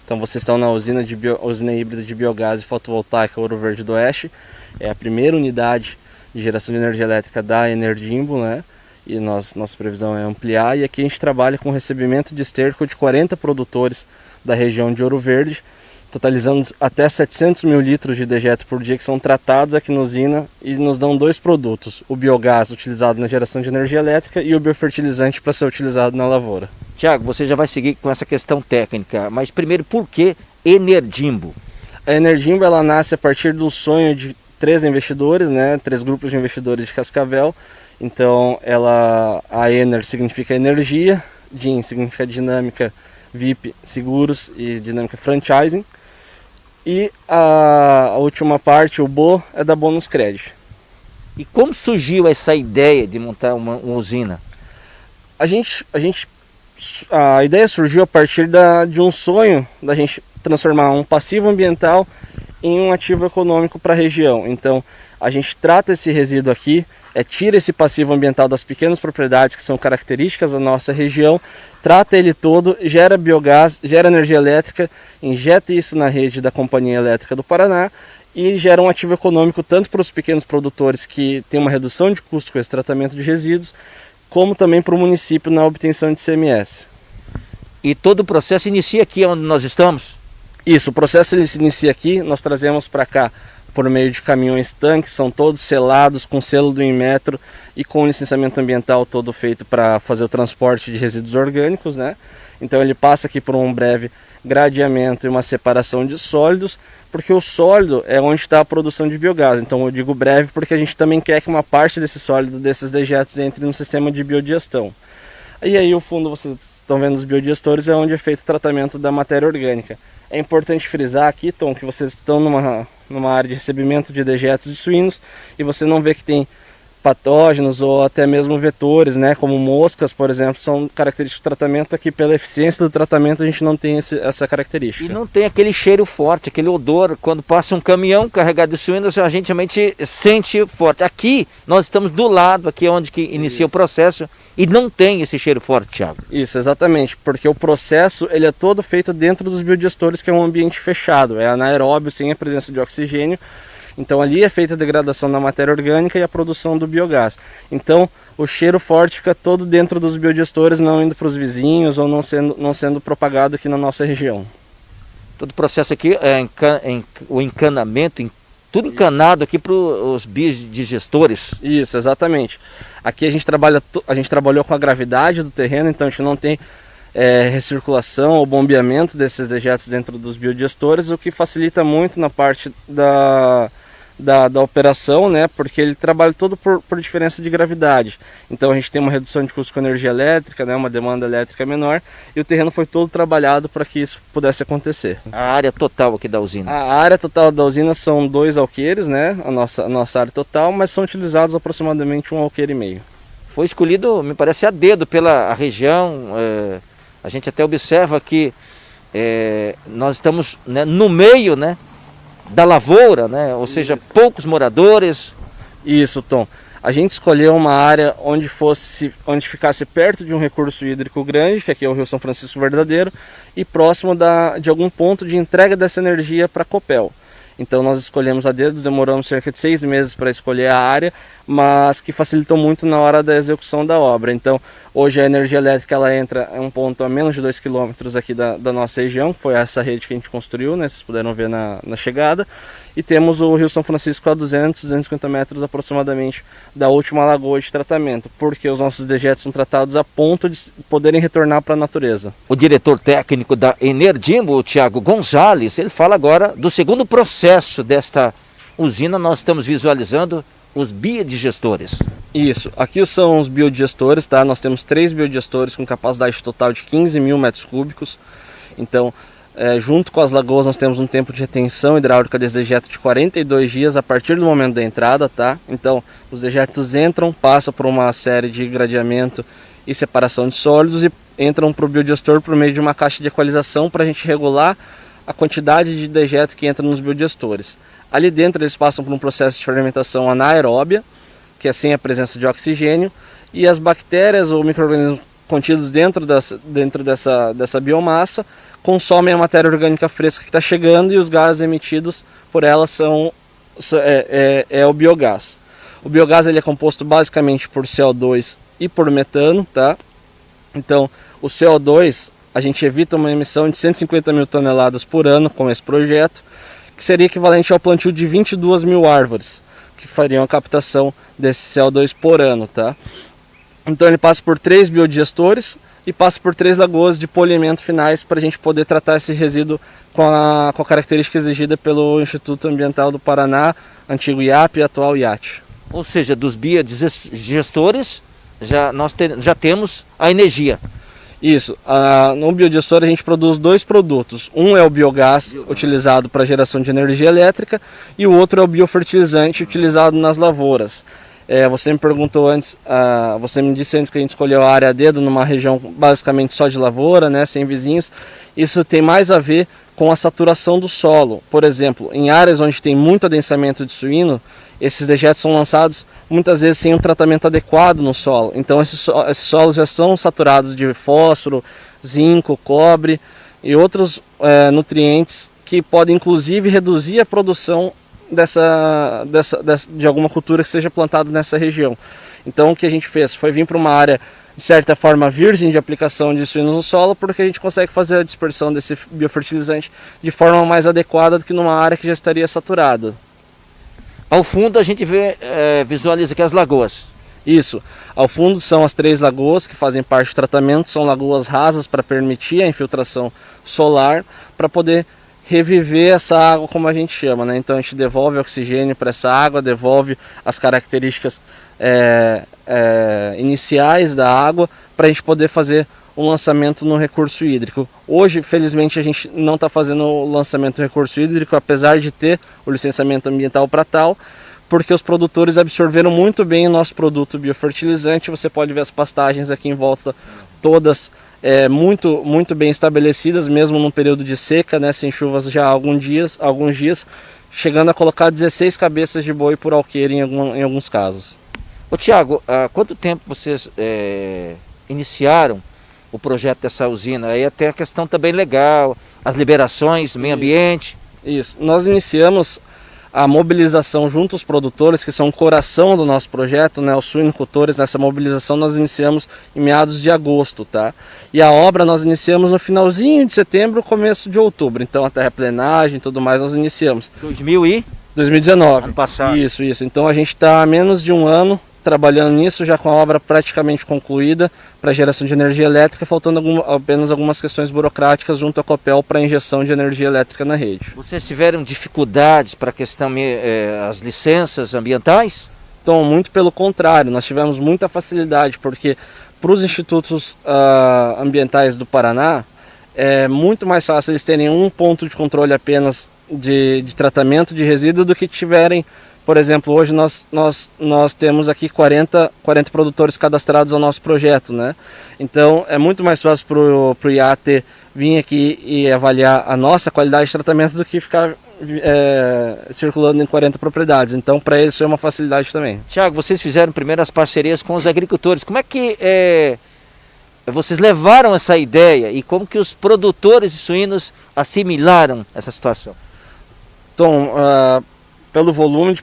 Então vocês estão na usina híbrida de biogás e fotovoltaica Ouro Verde do Oeste. É a primeira unidade de geração de energia elétrica da Energimbo, né? E nossa previsão é ampliar. E aqui a gente trabalha com recebimento de esterco de 40 produtores da região de Ouro Verde, totalizando até 700 mil litros de dejeto por dia que são tratados aqui na usina e nos dão dois produtos: o biogás utilizado na geração de energia elétrica e o biofertilizante para ser utilizado na lavoura. Tiago, você já vai seguir com essa questão técnica, mas primeiro, por que Energimbo? A Energimbo ela nasce a partir do sonho de 3 investidores, né? 3 grupos de investidores de Cascavel. Então a Ener significa energia, DIN significa dinâmica, VIP seguros e dinâmica franchising. E a última parte, o BO, é da Bônus Credit. E como surgiu essa ideia de montar uma usina? A ideia surgiu a partir de um sonho da gente transformar um passivo ambiental em um ativo econômico para a região. Então a gente trata esse resíduo aqui, tira esse passivo ambiental das pequenas propriedades que são características da nossa região, trata ele todo, gera biogás, gera energia elétrica, injeta isso na rede da Companhia Elétrica do Paraná e gera um ativo econômico tanto para os pequenos produtores que têm uma redução de custo com esse tratamento de resíduos, como também para o município na obtenção de ICMS. E todo o processo inicia aqui onde nós estamos? Isso, o processo ele se inicia aqui, nós trazemos para cá por meio de caminhões tanques, são todos selados com selo do Inmetro e com licenciamento ambiental todo feito para fazer o transporte de resíduos orgânicos, né? Então ele passa aqui por um breve gradeamento e uma separação de sólidos, porque o sólido é onde está a produção de biogás. Então eu digo breve porque a gente também quer que uma parte desse sólido, desses dejetos, entre no sistema de biodigestão. E aí o fundo, vocês estão vendo os biodigestores, é onde é feito o tratamento da matéria orgânica. É importante frisar aqui, Tom, que vocês estão numa área de recebimento de dejetos de suínos e você não vê que tem patógenos ou até mesmo vetores, né, como moscas, por exemplo, são características do tratamento. Aqui, pela eficiência do tratamento, a gente não tem essa característica. E não tem aquele cheiro forte, aquele odor. Quando passa um caminhão carregado de suínos, a gente realmente sente forte. Aqui, nós estamos do lado, aqui é onde que inicia o processo, e não tem esse cheiro forte, Thiago. Isso, exatamente, porque o processo ele é todo feito dentro dos biodigestores, que é um ambiente fechado, é anaeróbio, sem a presença de oxigênio. Então ali é feita a degradação da matéria orgânica e a produção do biogás. Então o cheiro forte fica todo dentro dos biodigestores, não indo para os vizinhos ou não sendo propagado aqui na nossa região. Todo o processo aqui é o encanamento, tudo encanado aqui para os biodigestores. Isso, exatamente. Aqui a gente trabalhou com a gravidade do terreno, então a gente não tem recirculação ou bombeamento desses dejetos dentro dos biodigestores, o que facilita muito na parte da operação, né? Porque ele trabalha todo por diferença de gravidade. Então a gente tem uma redução de custo com energia elétrica, né? Uma demanda elétrica menor, e o terreno foi todo trabalhado para que isso pudesse acontecer. A área total aqui da usina? A área total da usina são 2 alqueires, né? A nossa área total, mas são utilizados aproximadamente 1,5 alqueire. Foi escolhido, me parece, a dedo pela região. A gente até observa que nós estamos, né, no meio, né, da lavoura, né? Ou seja, poucos moradores. Isso, Tom. A gente escolheu uma área onde ficasse perto de um recurso hídrico grande, que aqui é o Rio São Francisco Verdadeiro, e próximo de algum ponto de entrega dessa energia para a Copel. Então nós escolhemos a dedo, demoramos cerca de 6 meses para escolher a área, mas que facilitou muito na hora da execução da obra. Então hoje a energia elétrica ela entra em um ponto a menos de 2 km aqui da nossa região, foi essa rede que a gente construiu, né? Vocês puderam ver na chegada. E temos o Rio São Francisco a 250 metros aproximadamente da última lagoa de tratamento, porque os nossos dejetos são tratados a ponto de poderem retornar para a natureza. O diretor técnico da Energimbo, o Thiago Gonzalez, ele fala agora do segundo processo desta usina. Nós estamos visualizando os biodigestores. Isso, aqui são os biodigestores, tá? Nós temos 3 biodigestores com capacidade total de 15 mil metros cúbicos. Então, junto com as lagoas, nós temos um tempo de retenção hidráulica desse dejeto de 42 dias a partir do momento da entrada, tá? Então, os dejetos entram, passam por uma série de gradeamento e separação de sólidos e entram para o biodigestor por meio de uma caixa de equalização para a gente regular a quantidade de dejeto que entra nos biodigestores. Ali dentro eles passam por um processo de fermentação anaeróbia, que é sem a presença de oxigênio, e as bactérias ou micro-organismos contidos dentro dessa biomassa consomem a matéria orgânica fresca que está chegando e os gases emitidos por ela é o biogás. O biogás ele é composto basicamente por CO2 e por metano, tá? Então, o CO2, a gente evita uma emissão de 150 mil toneladas por ano com esse projeto, que seria equivalente ao plantio de 22 mil árvores, que fariam a captação desse CO2 por ano, tá? Então ele passa por 3 biodigestores e passa por 3 lagoas de polimento finais para a gente poder tratar esse resíduo com a característica exigida pelo Instituto Ambiental do Paraná, antigo IAP e atual IAT. Ou seja, dos biodigestores já temos a energia. Isso, no biodigestor a gente produz 2 produtos. Um é o biogás utilizado para geração de energia elétrica e o outro é o biofertilizante utilizado nas lavouras. Você me perguntou antes, você me disse antes que a gente escolheu a área a dedo numa região basicamente só de lavoura, né, sem vizinhos. Isso tem mais a ver com a saturação do solo. Por exemplo, em áreas onde tem muito adensamento de suíno, esses dejetos são lançados muitas vezes sem um tratamento adequado no solo. Então esses solos já são saturados de fósforo, zinco, cobre e outros nutrientes que podem inclusive reduzir a produção de alguma cultura que seja plantada nessa região. Então o que a gente fez foi vir para uma área de certa forma virgem de aplicação de suínos no solo, porque a gente consegue fazer a dispersão desse biofertilizante de forma mais adequada do que numa área que já estaria saturada. Ao fundo a gente visualiza aqui as lagoas. Isso, ao fundo são as 3 lagoas que fazem parte do tratamento, são lagoas rasas para permitir a infiltração solar, para poder reviver essa água como a gente chama, né? Então a gente devolve oxigênio para essa água, devolve as características iniciais da água para a gente poder fazer um lançamento no recurso hídrico. Hoje, felizmente, a gente não está fazendo o lançamento do recurso hídrico, apesar de ter o licenciamento ambiental para tal, porque os produtores absorveram muito bem o nosso produto biofertilizante. Você pode ver as pastagens aqui em volta, todas muito bem estabelecidas, mesmo num período de seca, né, sem chuvas já há alguns dias, chegando a colocar 16 cabeças de boi por alqueire em alguns casos. Ô Tiago, há quanto tempo vocês iniciaram o projeto dessa usina? Aí até a questão também legal, as liberações, meio ambiente. Isso, nós iniciamos a mobilização junto aos produtores, que são o coração do nosso projeto, né, os suinocultores. Nessa mobilização nós iniciamos em meados de agosto, tá? E a obra nós iniciamos no finalzinho de setembro, começo de outubro. Então a terraplenagem e tudo mais nós iniciamos. 2019. Ano passado. Isso. Então a gente está há menos de um ano trabalhando nisso, já com a obra praticamente concluída para geração de energia elétrica, faltando apenas algumas questões burocráticas junto à Copel para injeção de energia elétrica na rede. Vocês tiveram dificuldades para a questão as licenças ambientais? Então, muito pelo contrário, nós tivemos muita facilidade, porque para os institutos ambientais do Paraná, é muito mais fácil eles terem um ponto de controle apenas de tratamento de resíduo do que tiverem. Por exemplo, hoje nós temos aqui 40 produtores cadastrados ao nosso projeto, né? Então é muito mais fácil para o IAT vir aqui e avaliar a nossa qualidade de tratamento do que ficar circulando em 40 propriedades. Então para eles isso é uma facilidade também. Tiago, vocês fizeram primeiro as parcerias com os agricultores. Como é que vocês levaram essa ideia e como que os produtores de suínos assimilaram essa situação? Então, pelo volume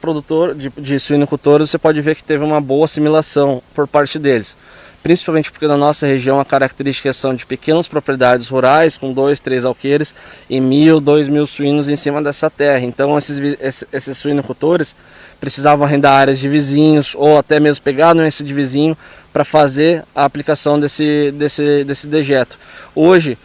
de suinocultores, você pode ver que teve uma boa assimilação por parte deles. Principalmente porque na nossa região a característica são de pequenas propriedades rurais, com 2, 3 alqueires e 1.000, 2.000 suínos em cima dessa terra. Então esses suinocultores precisavam arrendar áreas de vizinhos ou até mesmo pegar no esse de vizinho para fazer a aplicação desse dejeto. Hoje,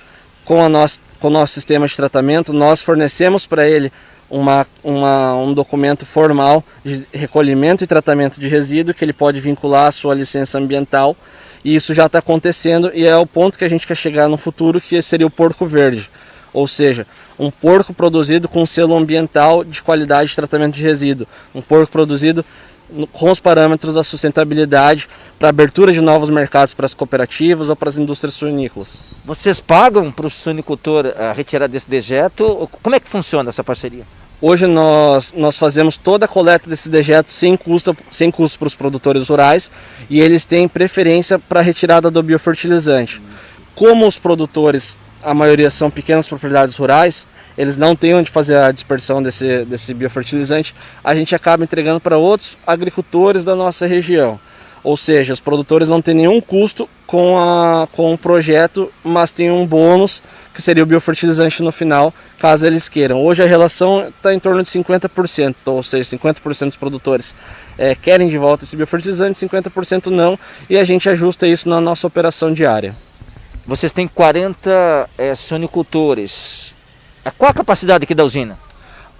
com o nosso sistema de tratamento, nós fornecemos para ele um documento formal de recolhimento e tratamento de resíduo que ele pode vincular à sua licença ambiental, e isso já está acontecendo e é o ponto que a gente quer chegar no futuro, que seria o porco verde, ou seja, um porco produzido com selo ambiental de qualidade de tratamento de resíduo, um porco produzido com os parâmetros da sustentabilidade para abertura de novos mercados para as cooperativas ou para as indústrias suinícolas. Vocês pagam para o suinicultor a retirada desse dejeto? Como é que funciona essa parceria? Hoje nós fazemos toda a coleta desse dejeto sem custo para os produtores rurais, e eles têm preferência para a retirada do biofertilizante. Como os produtores a maioria são pequenas propriedades rurais, eles não têm onde fazer a dispersão desse biofertilizante, a gente acaba entregando para outros agricultores da nossa região. Ou seja, os produtores não têm nenhum custo com o projeto, mas tem um bônus que seria o biofertilizante no final, caso eles queiram. Hoje a relação está em torno de 50%, ou seja, 50% dos produtores querem de volta esse biofertilizante, 50% não, e a gente ajusta isso na nossa operação diária. Vocês têm 40 suinicultores. Qual a capacidade aqui da usina?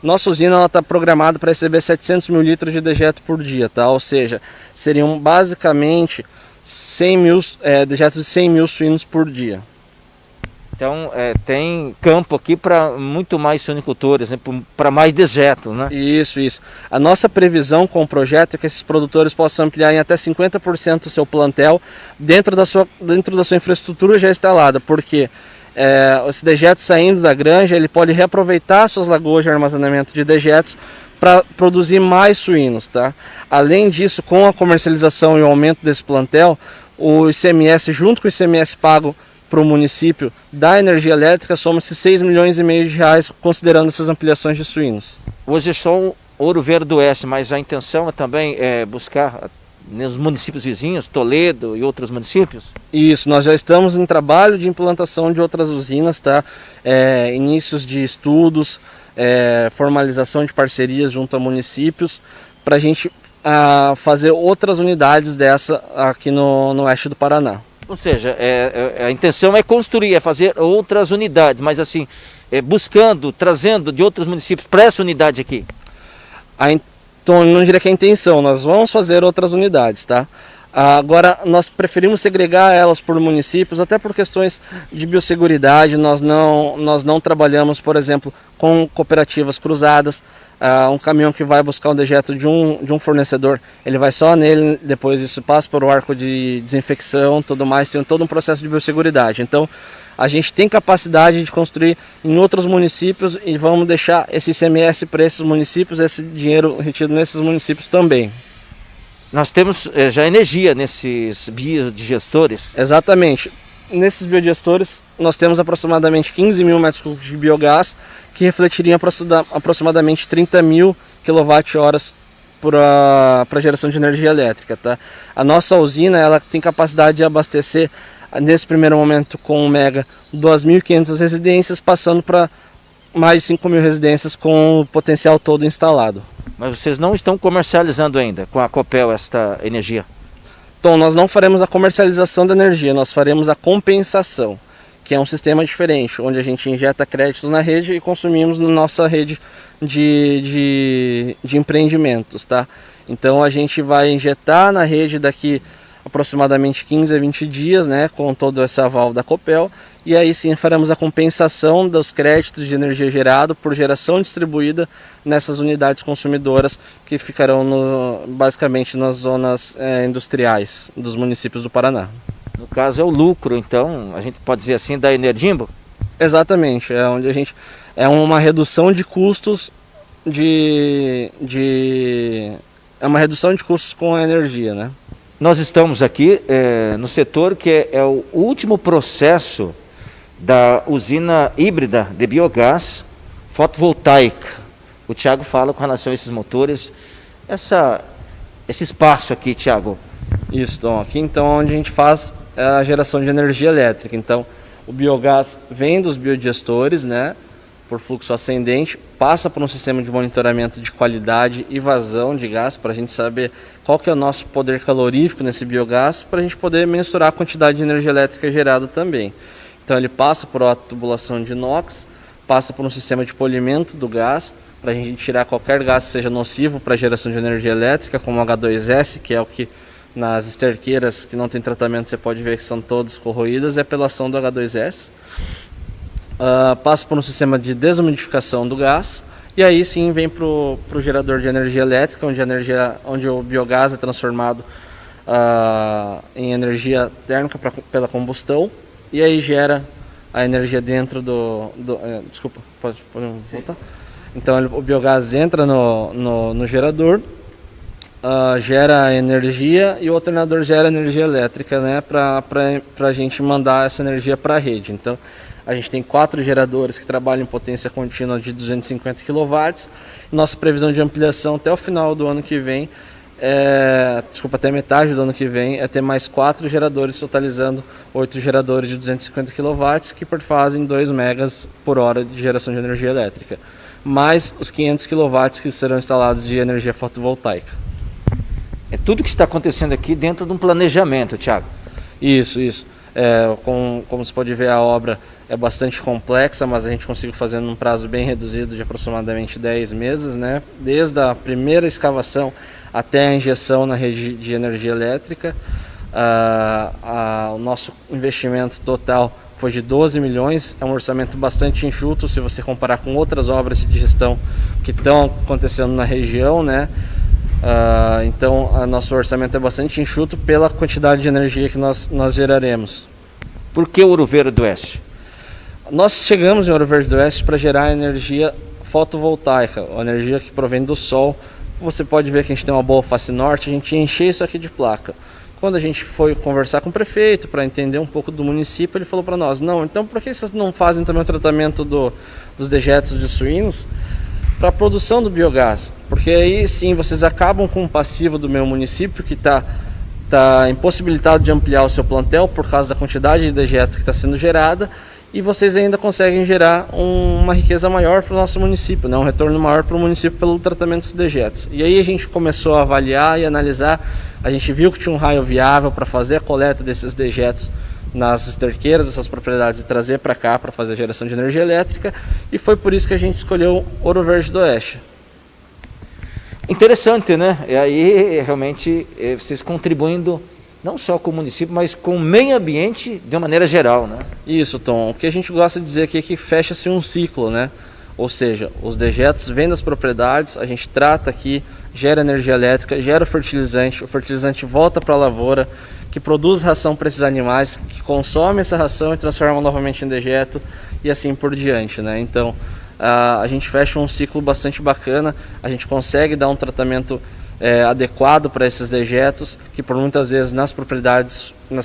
Nossa usina está programada para receber 700 mil litros de dejeto por dia, tá? Ou seja, seriam basicamente 100 mil, dejetos de 100 mil suínos por dia. Então tem campo aqui para muito mais suinicultores, né? Para mais dejeto, né? Isso. A nossa previsão com o projeto é que esses produtores possam ampliar em até 50% o seu plantel dentro da sua infraestrutura já instalada, porque esse dejeto saindo da granja, ele pode reaproveitar suas lagoas de armazenamento de dejetos para produzir mais suínos, tá? Além disso, com a comercialização e o aumento desse plantel, o ICMS, junto com o ICMS pago para o município da energia elétrica, soma-se 6 milhões e meio de reais, considerando essas ampliações de suínos. Hoje é só Ouro Verde do Oeste, mas a intenção é também buscar nos municípios vizinhos, Toledo e outros municípios? Isso, nós já estamos em trabalho de implantação de outras usinas, tá? Inícios de estudos, formalização de parcerias junto a municípios, para a gente fazer outras unidades dessa aqui no oeste do Paraná. Ou seja, a intenção é construir, é fazer outras unidades, mas assim, buscando, trazendo de outros municípios para essa unidade aqui. Então, não diria que é a intenção, nós vamos fazer outras unidades, tá? Agora, nós preferimos segregar elas por municípios, até por questões de biosseguridade. Nós não trabalhamos, por exemplo, com cooperativas cruzadas. Um caminhão que vai buscar um dejeto de um fornecedor, ele vai só nele, depois isso passa por o arco de desinfecção, tudo mais, tem todo um processo de biosseguridade. Então, a gente tem capacidade de construir em outros municípios e vamos deixar esse ICMS para esses municípios, esse dinheiro retido nesses municípios também. Nós temos já energia nesses biodigestores? Exatamente. Nesses biodigestores nós temos aproximadamente 15 mil metros cúbicos de biogás, que refletiriam aproximadamente 30 mil kWh para geração de energia elétrica, tá? A nossa usina ela tem capacidade de abastecer, nesse primeiro momento com o Mega, 2.500 residências, passando para mais de 5 mil residências com o potencial todo instalado. Mas vocês não estão comercializando ainda com a Copel esta energia? Então, nós não faremos a comercialização da energia, nós faremos a compensação, que é um sistema diferente, onde a gente injeta créditos na rede e consumimos na nossa rede de empreendimentos, tá? Então a gente vai injetar na rede daqui aproximadamente 15 a 20 dias, né, com todo esse aval da Copel, e aí sim faremos a compensação dos créditos de energia gerado por geração distribuída nessas unidades consumidoras que ficarão basicamente nas zonas industriais dos municípios do Paraná. No caso é o lucro, então, a gente pode dizer assim, da Energimbo? Exatamente, é onde a gente uma redução de custos é uma redução de custos com a energia, né? Nós estamos aqui no setor que é o último processo da usina híbrida de biogás fotovoltaica. O Thiago fala com relação a esses motores, esse espaço aqui, Thiago. Isso, Tom. Aqui então onde a gente faz a geração de energia elétrica. Então o biogás vem dos biodigestores, né, por fluxo ascendente, passa por um sistema de monitoramento de qualidade e vazão de gás, para a gente saber qual que é o nosso poder calorífico nesse biogás, para a gente poder mensurar a quantidade de energia elétrica gerada também. Então ele passa por uma tubulação de inox, passa por um sistema de polimento do gás, para a gente tirar qualquer gás que seja nocivo para a geração de energia elétrica, como o H2S, que é o que nas esterqueiras que não tem tratamento você pode ver que são todas corroídas, é pela ação do H2S. Passa por um sistema de desumidificação do gás, e aí sim vem para o gerador de energia elétrica, onde o biogás é transformado em energia térmica pela combustão, e aí gera a energia dentro desculpa, pode voltar? Então o biogás entra no gerador, gera energia e o alternador gera energia elétrica, né, para a gente mandar essa energia para a rede. Então A gente tem 4 geradores que trabalham em potência contínua de 250 kW. Nossa previsão de ampliação até o final do ano que vem, até metade do ano que vem, é ter mais 4 geradores, totalizando 8 geradores de 250 kW que fazem 2 megas por hora de geração de energia elétrica, mais os 500 kW que serão instalados de energia fotovoltaica. É tudo que está acontecendo aqui dentro de um planejamento, Thiago. Isso. Como você pode ver, a obra é bastante complexa, mas a gente conseguiu fazer num prazo bem reduzido de aproximadamente 10 meses, né? Desde a primeira escavação até a injeção na rede de energia elétrica. O nosso investimento total foi de 12 milhões, é um orçamento bastante enxuto se você comparar com outras obras de gestão que estão acontecendo na região, né? Então, nosso orçamento é bastante enxuto pela quantidade de energia que nós geraremos. Por que Ouro Verde do Oeste? Nós chegamos em Ouro Verde do Oeste para gerar energia fotovoltaica, a energia que provém do sol. Você pode ver que a gente tem uma boa face norte, a gente encheu isso aqui de placa. Quando a gente foi conversar com o prefeito para entender um pouco do município, ele falou para nós: não, então por que vocês não fazem também o tratamento dos dejetos de suínos para a produção do biogás? Porque aí sim vocês acabam com o passivo do meu município, que está impossibilitado de ampliar o seu plantel por causa da quantidade de dejeto que está sendo gerada, e vocês ainda conseguem gerar uma riqueza maior para o nosso município, né? Um retorno maior para o município pelo tratamento dos dejetos. E aí a gente começou a avaliar e analisar, a gente viu que tinha um raio viável para fazer a coleta desses dejetos nas esterqueiras dessas propriedades e trazer para cá para fazer a geração de energia elétrica, e foi por isso que a gente escolheu Ouro Verde do Oeste. Interessante, né? E aí realmente vocês contribuindo não só com o município, mas com o meio ambiente de uma maneira geral, né? Isso, Tom. O que a gente gosta de dizer aqui é que fecha-se um ciclo, né? Ou seja, os dejetos vêm das propriedades, a gente trata aqui, gera energia elétrica, gera o fertilizante volta para a lavoura, que produz ração para esses animais, que consome essa ração e transforma novamente em dejeto, e assim por diante, né? Então, a gente fecha um ciclo bastante bacana, a gente consegue dar um tratamento adequado para esses dejetos, que por muitas vezes nas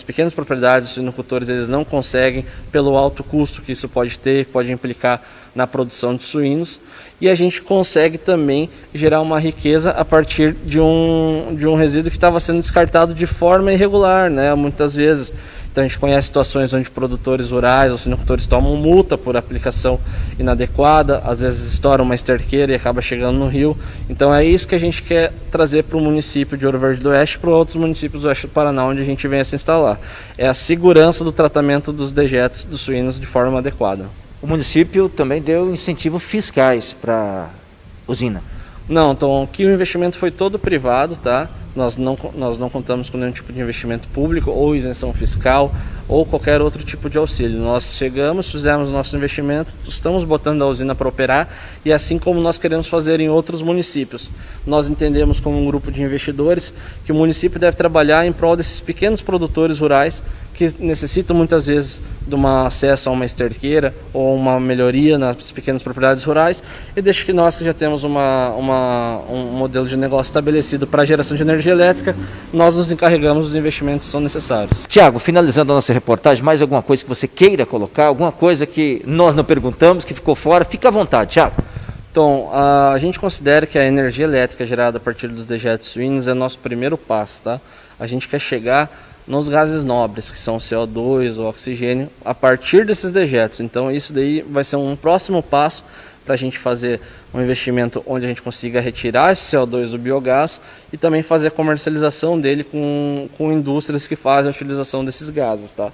pequenas propriedades, os suinocultores eles não conseguem, pelo alto custo que isso pode implicar na produção de suínos, e a gente consegue também gerar uma riqueza a partir de um resíduo que estava sendo descartado de forma irregular, né, muitas vezes. Então a gente conhece situações onde produtores rurais ou suinocultores tomam multa por aplicação inadequada, às vezes estouram uma esterqueira e acaba chegando no rio. Então é isso que a gente quer trazer para o município de Ouro Verde do Oeste e para outros municípios do oeste do Paraná onde a gente vem a se instalar. É a segurança do tratamento dos dejetos dos suínos de forma adequada. O município também deu incentivos fiscais para a usina. Não, então aqui o investimento foi todo privado, tá? Nós não contamos com nenhum tipo de investimento público ou isenção fiscal ou qualquer outro tipo de auxílio. Nós chegamos, fizemos nosso investimento, estamos botando a usina para operar, e assim como nós queremos fazer em outros municípios. Nós entendemos como um grupo de investidores que o município deve trabalhar em prol desses pequenos produtores rurais que necessitam muitas vezes de um acesso a uma esterqueira ou uma melhoria nas pequenas propriedades rurais, e deixa que nós que já temos um modelo de negócio estabelecido para a geração de energia elétrica, nós nos encarregamos dos investimentos que são necessários. Tiago, finalizando a nossa reportagem, mais alguma coisa que você queira colocar, alguma coisa que nós não perguntamos, que ficou fora? Fica à vontade, Tiago. Então, a gente considera que a energia elétrica gerada a partir dos dejetos suínos é nosso primeiro passo, tá? A gente quer chegar nos gases nobres, que são o CO2, o oxigênio, a partir desses dejetos. Então isso daí vai ser um próximo passo para a gente fazer um investimento onde a gente consiga retirar esse CO2 do biogás e também fazer a comercialização dele com indústrias que fazem a utilização desses gases, tá?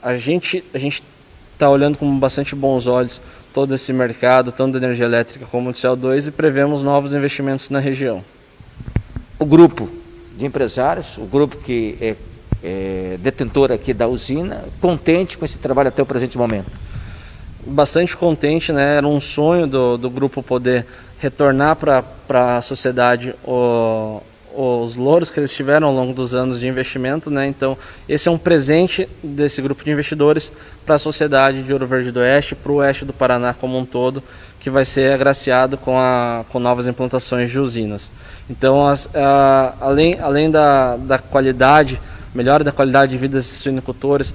A gente está olhando com bastante bons olhos todo esse mercado, tanto da energia elétrica como do CO2, e prevemos novos investimentos na região. O grupo de empresários, o grupo que é detentor aqui da usina, contente com esse trabalho até o presente momento? Bastante contente, né? Era um sonho do grupo poder retornar para a sociedade os louros que eles tiveram ao longo dos anos de investimento, né? Então esse é um presente desse grupo de investidores para a sociedade de Ouro Verde do Oeste, para o oeste do Paraná como um todo, que vai ser agraciado com novas implantações de usinas. Então além da qualidade melhora da qualidade de vida desses suinicultores,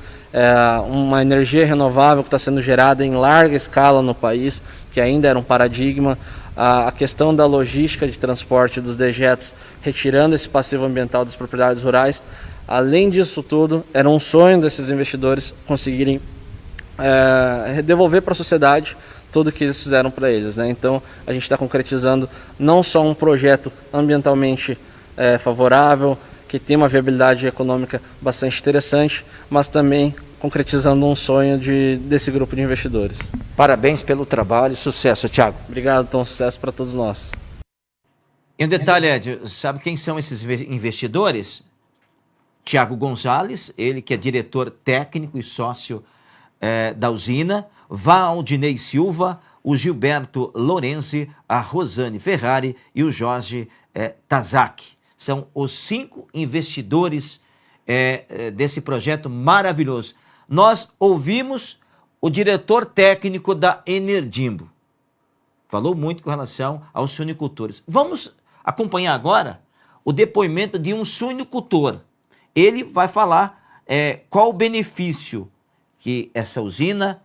uma energia renovável que está sendo gerada em larga escala no país, que ainda era um paradigma, a questão da logística de transporte dos dejetos, retirando esse passivo ambiental das propriedades rurais. Além disso tudo, era um sonho desses investidores conseguirem devolver para a sociedade tudo que eles fizeram para eles, né? Então a gente está concretizando não só um projeto ambientalmente favorável, que tem uma viabilidade econômica bastante interessante, mas também concretizando um sonho desse grupo de investidores. Parabéns pelo trabalho, sucesso, Thiago. Obrigado, Tom, sucesso para todos nós. E um detalhe, Ed, sabe quem são esses investidores? Thiago Gonzalez, ele que é diretor técnico e sócio da usina, Valdinei Silva, o Gilberto Lorenzi, a Rosane Ferrari e o Jorge Tazak. São os 5 investidores desse projeto maravilhoso. Nós ouvimos o diretor técnico da Enerdimbo. Falou muito com relação aos suinicultores. Vamos acompanhar agora o depoimento de um suinicultor. Ele vai falar qual o benefício que essa usina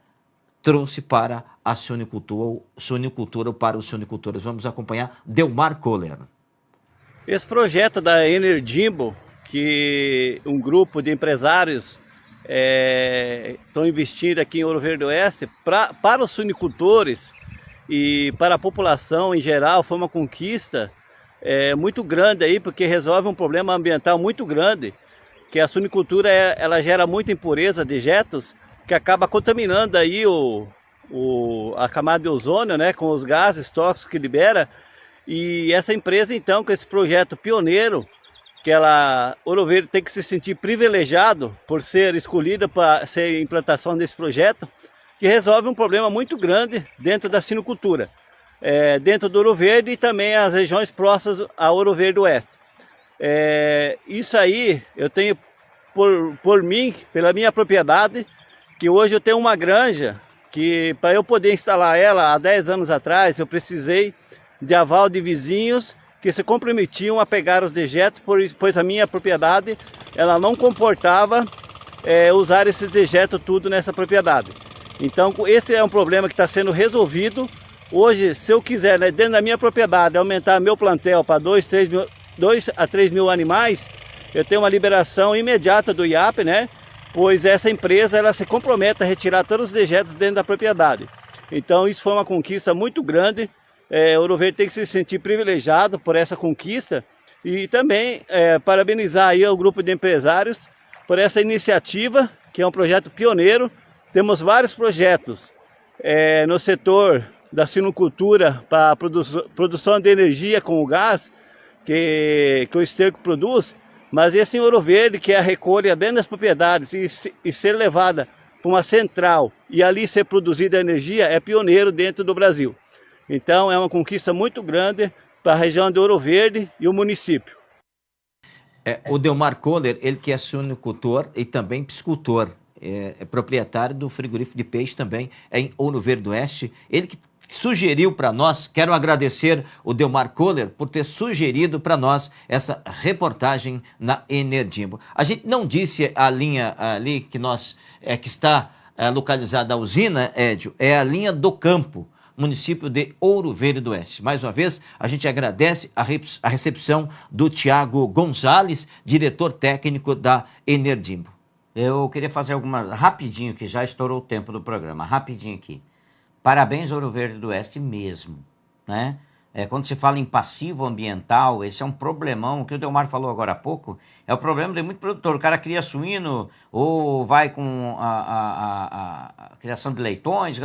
trouxe para a suinicultura para os suinicultores. Vamos acompanhar Delmar Kohler. Esse projeto da Enerdimbo, que um grupo de empresários estão investindo aqui em Ouro Verde do Oeste, para os suinicultores e para a população em geral, foi uma conquista muito grande aí, porque resolve um problema ambiental muito grande, que a suinicultura ela gera muita impureza, dejetos, que acaba contaminando aí a camada de ozônio, né, com os gases tóxicos que libera. E essa empresa, então, com esse projeto pioneiro, que Ouro Verde tem que se sentir privilegiado por ser escolhida para ser a implantação desse projeto, que resolve um problema muito grande dentro da suinicultura, dentro do Ouro Verde e também as regiões próximas a Ouro Verde do Oeste. Isso aí eu tenho por mim, pela minha propriedade, que hoje eu tenho uma granja que, para eu poder instalar ela há 10 anos atrás, eu precisei de aval de vizinhos que se comprometiam a pegar os dejetos, pois a minha propriedade ela não comportava usar esses dejetos tudo nessa propriedade. Então esse é um problema que está sendo resolvido. Hoje, se eu quiser, né, dentro da minha propriedade, aumentar meu plantel para 2 a 3 mil animais, eu tenho uma liberação imediata do IAP, né? Pois essa empresa ela se compromete a retirar todos os dejetos dentro da propriedade. Então isso foi uma conquista muito grande. Ouro Verde tem que se sentir privilegiado por essa conquista e também parabenizar aí o grupo de empresários por essa iniciativa, que é um projeto pioneiro. Temos vários projetos no setor da suinocultura para produção de energia com o gás que o esterco produz, mas esse em Ouro Verde, que é a recolha dentro das propriedades e ser levada para uma central e ali ser produzida a energia, é pioneiro dentro do Brasil. Então é uma conquista muito grande para a região de Ouro Verde e o município. O Delmar Kohler, ele que é suinicultor e também piscicultor, é proprietário do frigorífico de peixe também em Ouro Verde do Oeste. Ele que sugeriu para nós, quero agradecer o Delmar Kohler por ter sugerido para nós essa reportagem na Enerdimbo. A gente não disse a linha ali que está localizada a usina, Édio, é a linha do Campo, município de Ouro Verde do Oeste. Mais uma vez, a gente agradece a recepção do Thiago Gonzalez, diretor técnico da Enerdimbo. Eu queria fazer algumas, rapidinho, que já estourou o tempo do programa, rapidinho aqui. Parabéns, Ouro Verde do Oeste mesmo, né? Quando se fala em passivo ambiental, esse é um problemão, o que o Delmar falou agora há pouco, é o problema de muito produtor. O cara cria suíno ou vai com a criação de leitões,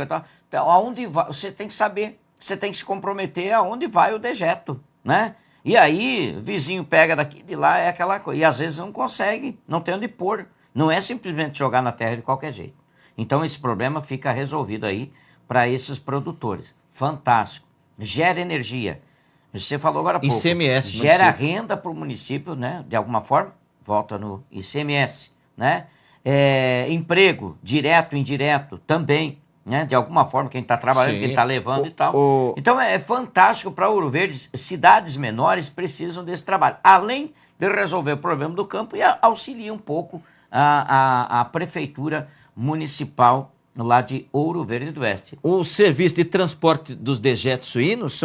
então, aonde vai, você tem que saber, você tem que se comprometer aonde vai o dejeto, né? E aí, o vizinho pega daqui de lá, é aquela coisa, e às vezes não consegue, não tem onde pôr, não é simplesmente jogar na terra de qualquer jeito. Então esse problema fica resolvido aí para esses produtores. Fantástico. Gera energia. Você falou agora há pouco. ICMS. Gera renda para o município, né? De alguma forma, volta no ICMS, né? Emprego, direto, indireto, também, né? De alguma forma, quem está trabalhando, Sim. quem está levando e tal. Então é fantástico para Ouro Verde. Cidades menores precisam desse trabalho. Além de resolver o problema do campo e auxilia um pouco a prefeitura municipal lá de Ouro Verde do Oeste. O serviço de transporte dos dejetos suínos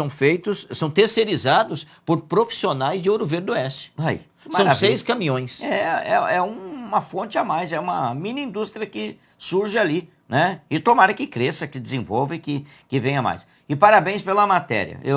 são terceirizados por profissionais de Ouro Verde do Oeste. Ai, São maravilha. 6 caminhões. É uma fonte a mais, é uma mini indústria que surge ali, né? E tomara que cresça, que desenvolva e que venha mais. E parabéns pela matéria.